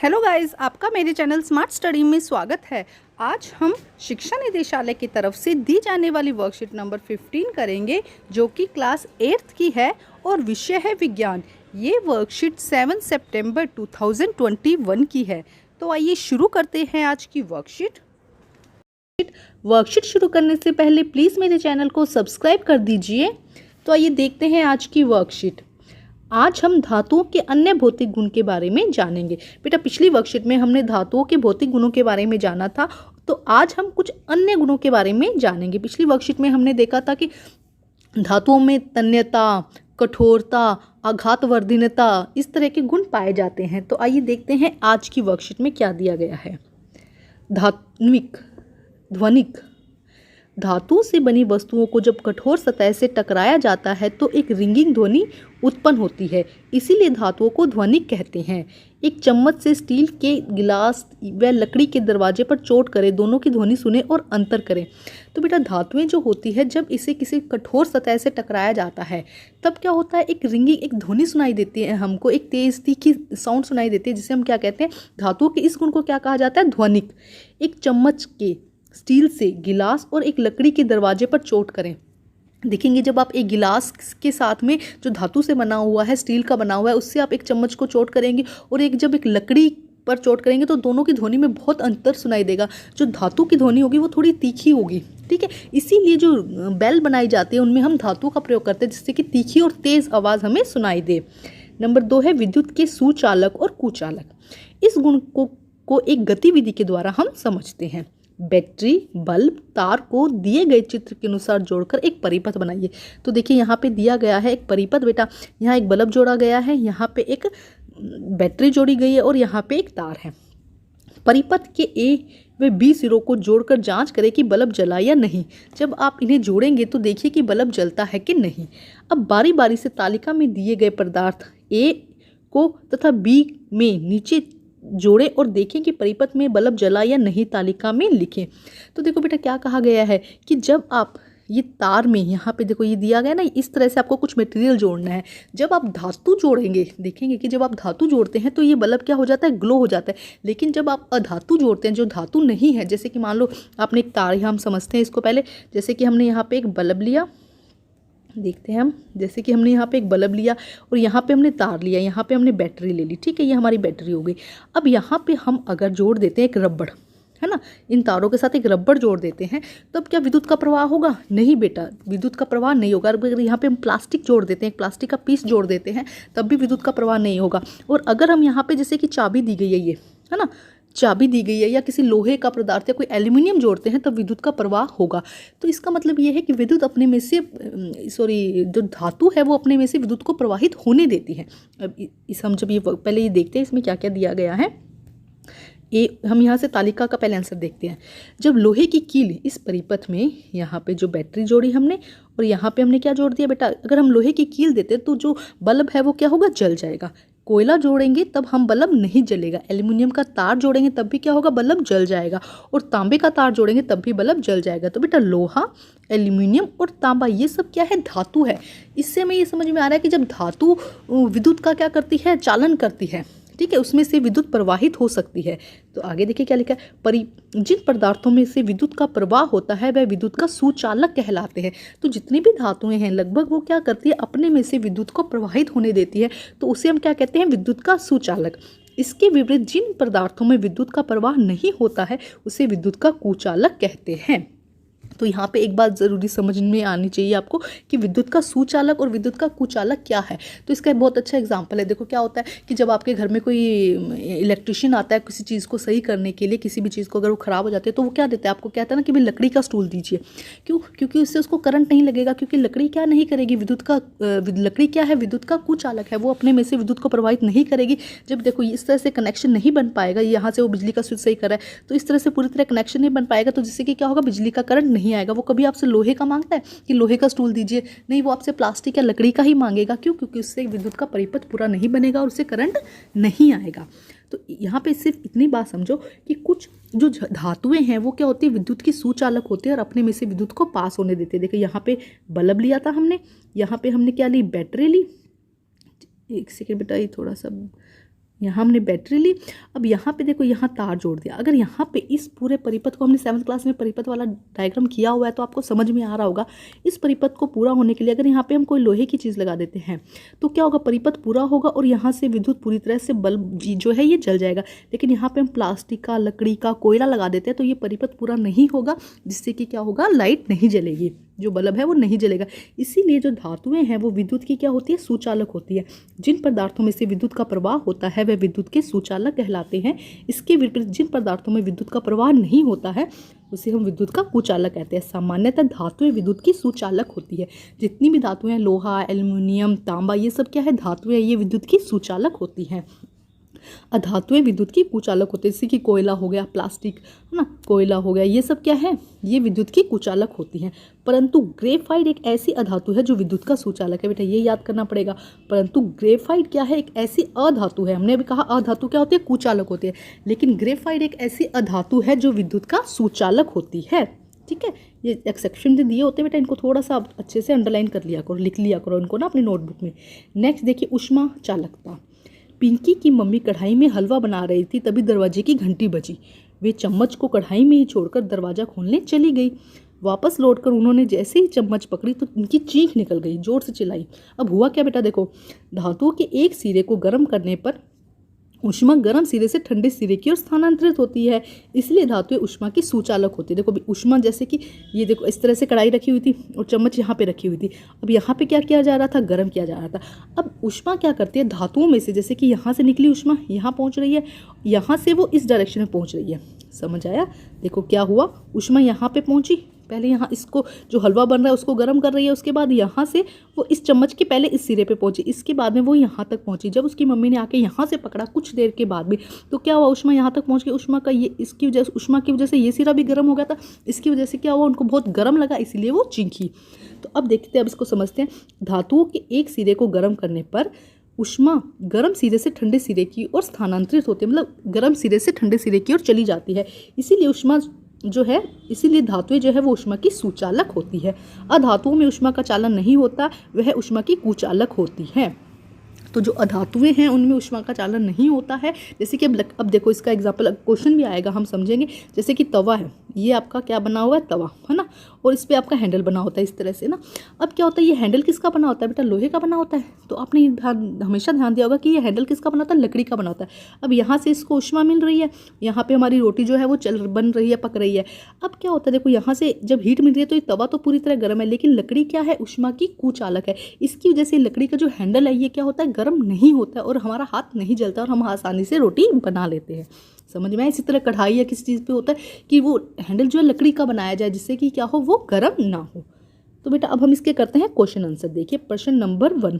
Hello guys, आपका मेरे channel smart study में स्वागत है। आज हम शिक्षा निदेशालय की तरफ से दी जाने वाली वर्कशीट नंबर 15 करेंगे, जो कि क्लास 8th की है और विषय है विज्ञान। ये वर्कशीट 7 सितंबर 2021 की है। तो आइए शुरू करते हैं आज की वर्कशीट। वर्कशीट शुरू करने से पहले प्लीज़ मेरे चैनल को सब्सक्राइब कर दीजिए। तो आइए देखते हैं आज की वर्कशीट। आज हम धातुओं के अन्य भौतिक गुण के बारे में जानेंगे। बेटा, पिछली वर्कशीट में हमने धातुओं के भौतिक गुणों के बारे में जाना था, तो आज हम कुछ अन्य गुणों के बारे में जानेंगे। पिछली वर्कशीट में हमने देखा था कि धातुओं में तन्यता, कठोरता, आघातवर्धीनता, इस तरह के गुण पाए जाते हैं। तो आइए देखते हैं आज की वर्कशीट में क्या दिया गया है। ध्वनिक धातु से बनी वस्तुओं को जब कठोर सतह से टकराया जाता है तो एक रिंगिंग ध्वनि उत्पन्न होती है, इसीलिए धातुओं को ध्वनिक कहते हैं। एक चम्मच से स्टील के गिलास व लकड़ी के दरवाजे पर चोट करे, दोनों की ध्वनि सुने और अंतर करें। तो बेटा, धातुएं जो होती है, जब इसे किसी कठोर सतह से टकराया जाता है तब क्या होता है, एक रिंगिंग, एक ध्वनि सुनाई देती है हमको, एक तेज तीखी साउंड सुनाई देती है, जिसे हम क्या कहते हैं, धातुओं के इस गुण को क्या कहा जाता है, ध्वनिक। एक चम्मच के स्टील से गिलास और एक लकड़ी के दरवाजे पर चोट करें। देखेंगे, जब आप एक गिलास के साथ में जो धातु से बना हुआ है, स्टील का बना हुआ है, उससे आप एक चम्मच को चोट करेंगे और जब एक लकड़ी पर चोट करेंगे तो दोनों की ध्वनि में बहुत अंतर सुनाई देगा। जो धातु की ध्वनि होगी वो थोड़ी तीखी होगी, ठीक है। इसीलिए जो बेल बनाई जाती है उनमें हम धातु का प्रयोग करते हैं, जिससे कि तीखी और तेज आवाज़ हमें सुनाई दे। नंबर 2 है विद्युत के सुचालक और कुचालक। इस गुण को एक गतिविधि के द्वारा हम समझते हैं। बैटरी, बल्ब, तार को दिए गए चित्र के अनुसार जोड़कर एक परिपथ बनाइए। तो देखिए, यहाँ पे दिया गया है एक परिपथ। बेटा, यहाँ एक बल्ब जोड़ा गया है, यहाँ पे एक बैटरी जोड़ी गई है और यहाँ पे एक तार है। परिपथ के ए व बी सिरों को जोड़कर जांच करें कि बल्ब जला या नहीं। जब आप इन्हें जोड़ेंगे तो देखिए कि बल्ब जलता है कि नहीं। अब बारी बारी से तालिका में दिए गए पदार्थ ए को तथा बी में नीचे जोड़े और देखें कि परिपथ में बल्ब जला या नहीं, तालिका में लिखें। तो देखो बेटा, क्या कहा गया है कि जब आप ये तार में, यहाँ पे देखो ये दिया गया ना, इस तरह से आपको कुछ मटेरियल जोड़ना है। जब आप धातु जोड़ेंगे, देखेंगे कि जब आप धातु जोड़ते हैं तो ये बल्ब क्या हो जाता है, ग्लो हो जाता है। लेकिन जब आप अधातु जोड़ते हैं, जो धातु नहीं है, जैसे कि मान लो आपने एक तार, यहाँ हम समझते हैं इसको पहले, जैसे कि हमने यहाँ पे एक बल्ब लिया, देखते हैं हम, जैसे कि हमने यहाँ पे एक बल्ब लिया और यहाँ पे हमने तार लिया, यहाँ पे हमने बैटरी ले ली, ठीक है, ये हमारी बैटरी हो गई। अब यहाँ पे हम अगर जोड़ देते हैं एक रबड़, है ना, इन तारों के साथ एक रबड़ जोड़ देते हैं, तब क्या विद्युत का प्रवाह होगा? नहीं बेटा, विद्युत का प्रवाह नहीं होगा। अगर यहाँ पे हम प्लास्टिक जोड़ देते हैं, एक प्लास्टिक का पीस जोड़ देते हैं, तब भी विद्युत का प्रवाह नहीं होगा। और अगर हम यहाँ पे जैसे कि चाबी दी गई है, ये है ना, चाबी दी गई है, या किसी लोहे का पदार्थ या कोई एल्यूमिनियम जोड़ते हैं, तब विद्युत का प्रवाह होगा। तो इसका मतलब ये है कि विद्युत अपने में से जो धातु है वो अपने में से विद्युत को प्रवाहित होने देती है। अब इस हम जब ये पहले ये देखते हैं इसमें क्या क्या दिया गया है। हम यहाँ से तालिका का पहले आंसर देखते हैं। जब लोहे की कील इस परिपथ में, यहाँ पे जो बैटरी जोड़ी हमने और यहाँ पे हमने क्या जोड़ दिया बेटा, अगर हम लोहे की कील देते तो जो बल्ब है वो क्या होगा, जल जाएगा। कोयला जोड़ेंगे तब हम बल्ब नहीं जलेगा। एल्यूमिनियम का तार जोड़ेंगे तब भी क्या होगा, बल्ब जल जाएगा। और तांबे का तार जोड़ेंगे तब भी बल्ब जल जाएगा। तो बेटा, लोहा, एल्यूमिनियम और तांबा, ये सब क्या है, धातु है। इससे हमें ये समझ में आ रहा है कि जब धातु विद्युत का क्या करती है, चालन करती है, ठीक है, उसमें से विद्युत प्रवाहित हो सकती है। तो आगे देखिए क्या लिखा है, जिन पदार्थों में से विद्युत का प्रवाह होता है वह विद्युत का सुचालक कहलाते हैं। तो जितनी भी धातुएं हैं लगभग वो क्या करती है, अपने में से विद्युत को प्रवाहित होने देती है, तो उसे हम क्या कहते हैं, विद्युत का सुचालक। इसके विपरीत जिन पदार्थों में विद्युत का प्रवाह नहीं होता है उसे विद्युत का कुचालक कहते हैं। तो यहाँ पे एक बात ज़रूरी समझ में आनी चाहिए आपको कि विद्युत का सुचालक और विद्युत का कुचालक क्या है। तो इसका एक बहुत अच्छा एग्जांपल है। देखो क्या होता है कि जब आपके घर में कोई इलेक्ट्रिशियन आता है किसी चीज़ को सही करने के लिए, किसी भी चीज़ को अगर वो ख़राब हो जाती है तो वो क्या देता है, आपको कहता है ना कि भाई लकड़ी का स्टूल दीजिए। क्यों? क्योंकि उससे उसको करंट नहीं लगेगा, क्योंकि लकड़ी क्या नहीं करेगी, लकड़ी क्या है, विद्युत का कुचालक है, वो अपने में से विद्युत को प्रभावित नहीं करेगी। जब देखो इस तरह से कनेक्शन नहीं बन पाएगा, यहाँ से वो बिजली का स्विच सही कर रहा है तो इस तरह से पूरी तरह कनेक्शन नहीं बन पाएगा, तो जिससे कि क्या होगा, बिजली का करंट नहीं आएगा। वो कभी आपसे लोहे का मांगता है कि लोहे का स्टूल दीजिए, नहीं, वो आपसे प्लास्टिक या लकड़ी का ही मांगेगा। क्यों? क्योंकि उससे विद्युत का परिपथ पूरा नहीं बनेगा और उससे करंट नहीं आएगा। तो यहाँ पे सिर्फ इतनी बात समझो कि कुछ जो धातुएं हैं वो क्या होती है, विद्युत की सुचालक होती है और अपने में से विद्युत को पास होने देते हैं। देखो यहाँ पे बल्ब लिया था हमने, यहाँ पे हमने क्या ली, बैटरी ली। एक सेकेंड बेटा, ये थोड़ा सा यहाँ हमने बैटरी ली। अब यहाँ पे देखो, यहाँ तार जोड़ दिया। अगर यहाँ पे इस पूरे परिपथ को, हमने 7th क्लास में परिपथ वाला डायग्राम किया हुआ है तो आपको समझ में आ रहा होगा। इस परिपथ को पूरा होने के लिए अगर यहाँ पे हम कोई लोहे की चीज़ लगा देते हैं तो क्या होगा, परिपथ पूरा होगा और यहाँ से विद्युत पूरी तरह से बल्ब जो है ये जल जाएगा। लेकिन यहाँ पे हम प्लास्टिक का, लकड़ी का, कोयला लगा देते हैं तो ये परिपथ पूरा नहीं होगा, जिससे कि क्या होगा, लाइट नहीं जलेगी, जो बल्ब है वो नहीं जलेगा। इसीलिए जो धातुएं हैं वो विद्युत की क्या होती है, सुचालक होती है। जिन पदार्थों में से विद्युत का प्रवाह होता है वह विद्युत के सुचालक कहलाते हैं। इसके विपरीत जिन पदार्थों में विद्युत का प्रवाह नहीं होता है उसे हम विद्युत का कुचालक कहते हैं। सामान्यतः धातुएं विद्युत की सुचालक होती है। जितनी भी धातुएं, लोहा, एल्युमिनियम, तांबा, ये सब क्या है, धातुएं, ये विद्युत की सुचालक होती हैं। अधातुएं विद्युत की कुचालक होते हैं, जैसे कि कोयला हो गया, प्लास्टिक है ना, कोयला हो गया, ये सब क्या है, ये विद्युत की कुचालक होती हैं। परंतु ग्रेफाइट एक ऐसी अधातु है जो विद्युत का सुचालक है। बेटा ये याद करना पड़ेगा। परंतु ग्रेफाइट क्या है, एक ऐसी अधातु है। हमने अभी कहा अधातु क्या होती है, कुचालक होती है, लेकिन ग्रेफाइट एक ऐसी अधातु है जो विद्युत का सुचालक होती है। ठीक है, ये एक्सेप्शन जो दिए होते हैं बेटा, इनको थोड़ा सा अच्छे से अंडरलाइन कर लिया करो, लिख लिया करो इनको ना अपनी नोटबुक में। नेक्स्ट देखिए, ऊष्मा चालकता। पिंकी की मम्मी कढ़ाई में हलवा बना रही थी, तभी दरवाजे की घंटी बजी। वे चम्मच को कढ़ाई में ही छोड़कर दरवाज़ा खोलने चली गई। वापस लौटकर उन्होंने जैसे ही चम्मच पकड़ी तो उनकी चीख निकल गई, जोर से चिल्लाई। अब हुआ क्या बेटा, देखो, धातुओं के एक सिरे को गर्म करने पर ऊष्मा गर्म सिरे से ठंडे सिरे की ओर स्थानांतरित होती है, इसलिए धातुएं ऊष्मा की सुचालक होती है। देखो अभी ऊष्मा, जैसे कि ये देखो इस तरह से कढ़ाई रखी हुई थी और चम्मच यहाँ पे रखी हुई थी। अब यहाँ पे क्या किया जा रहा था, गर्म किया जा रहा था। अब ऊष्मा क्या करती है, धातुओं में से, जैसे कि यहाँ से निकली ऊष्मा यहाँ पहुँच रही है, यहाँ से वो इस डायरेक्शन में पहुँच रही है। समझ आया? देखो क्या हुआ, ऊष्मा यहाँ पे पहुँची, पहले यहाँ इसको जो हलवा बन रहा है उसको गर्म कर रही है, उसके बाद यहाँ से वो इस चम्मच के पहले इस सिरे पे पहुँची, इसके बाद में वो यहाँ तक पहुँची। जब उसकी मम्मी ने आके यहाँ से पकड़ा कुछ देर के बाद भी, तो क्या हुआ, ऊष्मा यहाँ तक पहुँच गई। ऊष्मा का ये, इसकी वजह से, ऊष्मा की वजह से ये सिरा भी गर्म हो गया था, इसकी वजह से क्या हुआ, उनको बहुत गर्म लगा, इसलिए वो चीखी। तो अब देखते हैं, अब इसको समझते हैं। धातुओं के एक सिरे को गर्म करने पर ऊष्मा गर्म सिरे से ठंडे सिरे की ओर स्थानांतरित होती है, मतलब गर्म सिरे से ठंडे सिरे की ओर चली जाती है। इसीलिए ऊष्मा जो है, इसीलिए धातुएं जो है वो ऊष्मा की सुचालक होती है। अधातुओं में ऊष्मा का चालन नहीं होता, वह ऊष्मा की कुचालक होती है। तो जो अधातुएं हैं उनमें ऊष्मा का चालन नहीं होता है। जैसे कि अब देखो, इसका एग्जाम्पल क्वेश्चन भी आएगा, हम समझेंगे। जैसे कि तवा है, ये आपका क्या बना हुआ है, तवा है ना, और इस पर आपका हैंडल बना होता है इस तरह से ना। अब क्या होता है, ये हैंडल किसका बना होता है बेटा, लोहे का बना होता है। तो आपने हमेशा ध्यान दिया होगा कि ये हैंडल किसका बना होता है, लकड़ी का बना होता है। अब यहाँ से इसको ऊष्मा मिल रही है, यहाँ पे हमारी रोटी जो है वो बन रही है, पक रही है। अब क्या होता है, देखो यहाँ से जब हीट मिल रही है तो ये तवा तो पूरी तरह गर्म है, लेकिन लकड़ी क्या है, ऊष्मा की कुचालक है। इसकी वजह से लकड़ी का जो हैंडल है ये क्या होता है, गर्म नहीं होता है और हमारा हाथ नहीं जलता और हम आसानी से रोटी बना लेते हैं। समझ में? इसी तरह कढ़ाई या किसी चीज़ पे होता है कि वो हैंडल जो है लकड़ी का बनाया जाए, जिससे कि क्या हो, वो गर्म ना हो। तो बेटा अब हम इसके करते हैं क्वेश्चन आंसर। देखिए प्रश्न नंबर 1,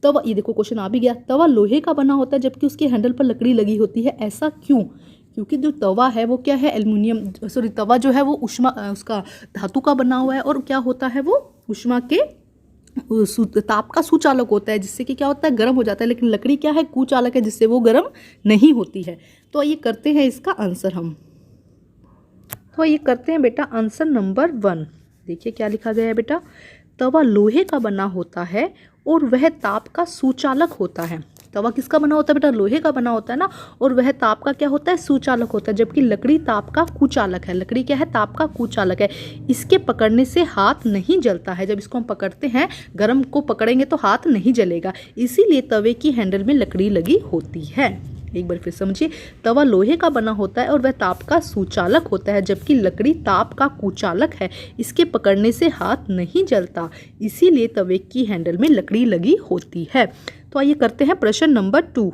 तवा, ये देखो क्वेश्चन आ भी गया। तवा लोहे का बना होता है जबकि उसके हैंडल पर लकड़ी लगी होती है, ऐसा क्यों? क्योंकि जो तवा है वो क्या है, तवा जो है वो ऊष्मा, उसका धातु का बना हुआ है, और क्या होता है, वो ऊष्मा के ताप का सुचालक होता है, जिससे कि क्या होता है, गर्म हो जाता है। लेकिन लकड़ी क्या है, कुचालक है, जिससे वो गर्म नहीं होती है। तो ये करते हैं इसका आंसर हम। तो ये करते हैं बेटा आंसर नंबर 1। देखिए क्या लिखा गया है बेटा, तवा लोहे का बना होता है और वह ताप का सुचालक होता है। तवा किसका बना होता है बेटा, लोहे का बना होता है ना, और वह ताप का क्या होता है, सुचालक होता है। जबकि लकड़ी ताप का कुचालक है। लकड़ी क्या है, ताप का कुचालक है। इसके पकड़ने से हाथ नहीं जलता है। जब इसको हम पकड़ते हैं, गर्म को पकड़ेंगे तो हाथ नहीं जलेगा, इसीलिए तवे की हैंडल में लकड़ी लगी होती है। एक बार फिर समझिए, तवा लोहे का बना होता है और वह ताप का सुचालक होता है, जबकि लकड़ी ताप का कुचालक है। इसके पकड़ने से हाथ नहीं जलता, इसीलिए तवे की हैंडल में लकड़ी लगी होती है। तो आइए करते हैं प्रश्न नंबर 2।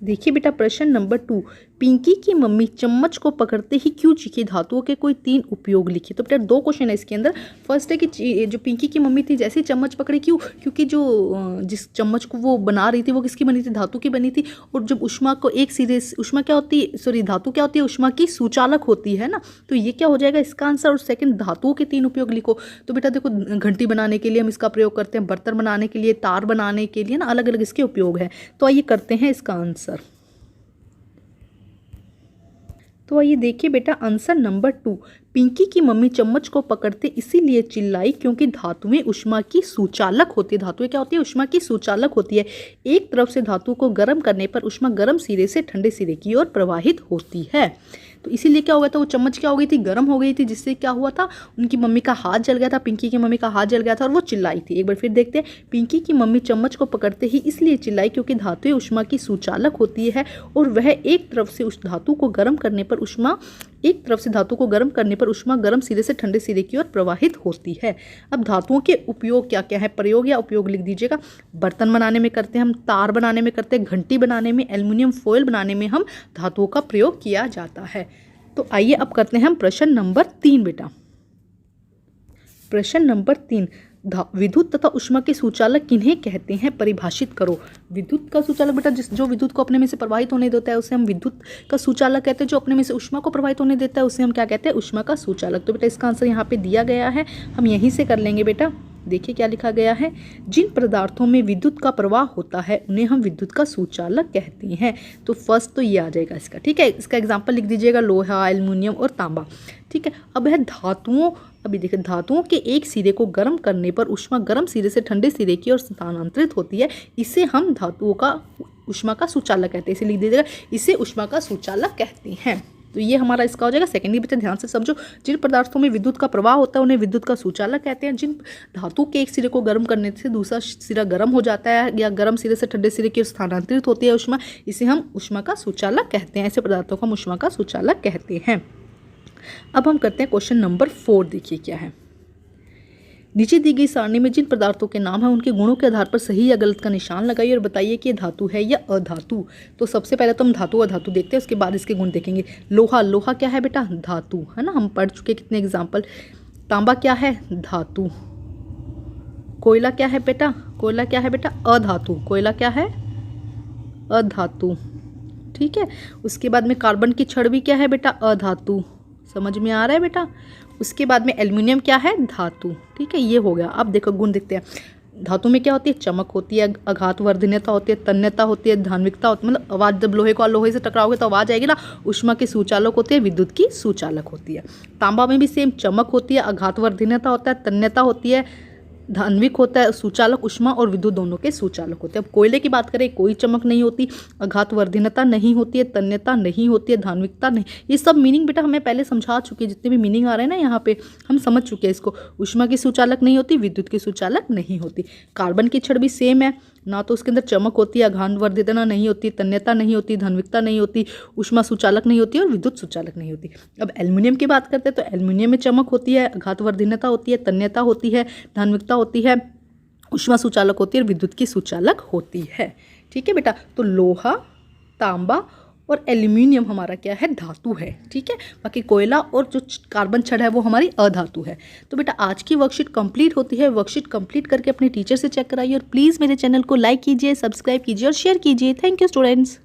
देखिए बेटा प्रश्न नंबर 2, पिंकी की मम्मी चम्मच को पकड़ते ही क्यों चीखी? धातुओं के कोई 3 उपयोग लिखिए। तो बेटा 2 क्वेश्चन है इसके अंदर। फर्स्ट है कि जो पिंकी की मम्मी थी जैसे ही चम्मच पकड़ी, क्यों? क्योंकि जो जिस चम्मच को वो बना रही थी वो किसकी बनी थी, धातु की बनी थी। और जब ऊष्मा को एक सिरे, ऊष्मा क्या होती है, सॉरी धातु क्या होती है, ऊष्मा की सुचालक होती है ना। तो ये क्या हो जाएगा इसका आंसर। और सेकंड, धातुओं के 3 उपयोग लिखो। तो बेटा देखो, घंटी बनाने के लिए हम इसका प्रयोग करते हैं, बर्तन बनाने के लिए, तार बनाने के लिए ना, अलग अलग इसके उपयोग हैं। तो आइए करते हैं इसका आंसर। तो आइए देखिए बेटा आंसर नंबर 2, पिंकी की मम्मी चम्मच को पकड़ते इसीलिए चिल्लाई क्योंकि धातुएं ऊष्मा की सुचालक होती है। धातुएं क्या होती है? ऊष्मा की सुचालक होती है। एक तरफ से धातु को गर्म करने पर ऊष्मा गर्म सिरे से ठंडे सिरे की ओर प्रवाहित होती है। तो इसीलिए क्या हो गया था, वो चम्मच क्या हो गई थी? गर्म हो गई थी, जिससे क्या हुआ था, उनकी मम्मी का हाथ जल गया था, पिंकी की मम्मी का हाथ जल गया था और वो चिल्लाई थी। एक बार फिर देखते हैं, पिंकी की मम्मी चम्मच को पकड़ते ही इसलिए चिल्लाई क्योंकि धातुएं ऊष्मा की सुचालक होती है और वह एक तरफ से उस धातु को गर्म करने पर ऊष्मा गर्म सिरे से ठंडे सिरे की ओर प्रवाहित होती है। अब धातुओं के उपयोग क्या क्या है? प्रयोग या उपयोग लिख दीजिएगा। बर्तन बनाने में करते हैं हम, तार बनाने में करते हैं, घंटी बनाने में, एल्युमिनियम फॉयल बनाने में हम धातुओं का प्रयोग किया जाता है। तो आइए अब करते हैं हम प्रश्न नंबर 3 बेटा। प्रश्न नंबर 3, विद्युत तथा ऊष्मा के सुचालक किन्हें कहते हैं? परिभाषित करो। विद्युत का सुचालक बेटा जो विद्युत को अपने में से प्रवाहित होने देता है उसे हम विद्युत का सुचालक कहते हैं। जो अपने में से ऊष्मा को प्रवाहित होने देता है उसे हम क्या कहते हैं? ऊष्मा का सुचालक। तो बेटा इसका आंसर यहाँ पे दिया गया है, हम यहीं से कर लेंगे बेटा। देखिए क्या लिखा गया है, जिन पदार्थों में विद्युत का प्रवाह होता है उन्हें हम विद्युत का सुचालक कहते हैं। तो फर्स्ट तो ये आ जाएगा इसका, ठीक है। इसका एग्जाम्पल लिख दीजिएगा, लोहा, एल्युमिनियम और तांबा, ठीक है। अब है धातुओं, अभी देखिए धातुओं के एक सिरे को गर्म करने पर ऊष्मा गर्म सिरे से ठंडे सिरे की ओर स्थानांतरित होती है, इसे हम धातुओं का ऊष्मा का सुचालक कहते हैं। इसे लिख दीजिएगा, इसे ऊष्मा का सुचालक कहते हैं। तो ये हमारा इसका हो जाएगा सेकेंडरी। बच्चे ध्यान से समझो, जिन पदार्थों में विद्युत का प्रवाह होता है उन्हें विद्युत का सुचालक कहते हैं। जिन धातु के एक सिरे को गर्म करने से दूसरा सिरा गर्म हो जाता है या गर्म सिरे से ठंडे सिरे की ओर स्थानांतरित होती है ऊष्मा, इसे हम ऊष्मा का सुचालक कहते हैं। ऐसे पदार्थों को हम ऊष्मा का सुचालक कहते हैं। अब हम करते हैं क्वेश्चन नंबर 4। देखिए क्या है, नीचे दी गई सारणी में जिन पदार्थों के नाम है उनके गुणों के आधार पर सही या गलत का निशान लगाइए और बताइए कि ये धातु है या अधातु। तो सबसे पहले तो हम धातु अधातु देखते हैं, उसके बाद इसके गुण देखेंगे। लोहा, लोहा क्या है बेटा? धातु है ना, हम पढ़ चुके कितने एग्जाम्पल। तांबा क्या है? धातु। कोयला क्या है बेटा? कोयला क्या है बेटा? अधातु। कोयला क्या है? अधातु, ठीक है। उसके बाद में कार्बन की छड़ भी क्या है बेटा? अधातु। समझ में आ रहा है बेटा? उसके बाद में एल्युमिनियम क्या है? धातु, ठीक है। ये हो गया। अब देखो गुण देखते हैं। धातु में क्या होती है? चमक होती है, आघातवर्धनीयता होती है, तन्यता होती है, धान्विकता होती है, मतलब आवाज़, जब लोहे से टकराओगे तो आवाज़ आएगी ना। ऊष्मा की सुचालक होती है, विद्युत की सुचालक होती है। तांबा में भी सेम, चमक होती है, आघातवर्धनीयता होता है, तन्यता होती है, धान्विक होता है, सुचालक ऊष्मा और विद्युत दोनों के सुचालक होते हैं। अब कोयले की बात करें, कोई चमक नहीं होती, आघातवर्धनीयता नहीं होती है, तन्यता नहीं होती है, धान्विकता नहीं। ये सब मीनिंग बेटा हमें पहले समझा चुके हैं, जितने भी मीनिंग आ रहे हैं ना यहाँ पे हम समझ चुके हैं इसको। ऊष्मा की सुचालक नहीं होती, विद्युत की सुचालक नहीं होती। कार्बन की छड़ भी सेम है, ना तो उसके अंदर चमक होती है, आघातवर्धनीयता नहीं होती, तन्यता नहीं होती, धान्विकता नहीं होती, ऊष्मा सुचालक नहीं होती और विद्युत सुचालक नहीं होती। अब एल्युमिनियम की बात करते हैं तो एल्युमिनियम में चमक होती है, आघातवर्धनीयता होती है, तन्यता होती है, धान्विकता होती है, ऊष्मा सुचालक होती है और विद्युत की सुचालक होती है, ठीक है बेटा। तो लोहा, तांबा और एल्युमिनियम हमारा क्या है? धातु है, ठीक है। बाकी कोयला और जो कार्बन छड़ है वो हमारी अधातु है। तो बेटा आज की वर्कशीट कंप्लीट होती है। वर्कशीट कंप्लीट करके अपने टीचर से चेक कराइए और प्लीज़ मेरे चैनल को लाइक कीजिए, सब्सक्राइब कीजिए और शेयर कीजिए। Thank you students.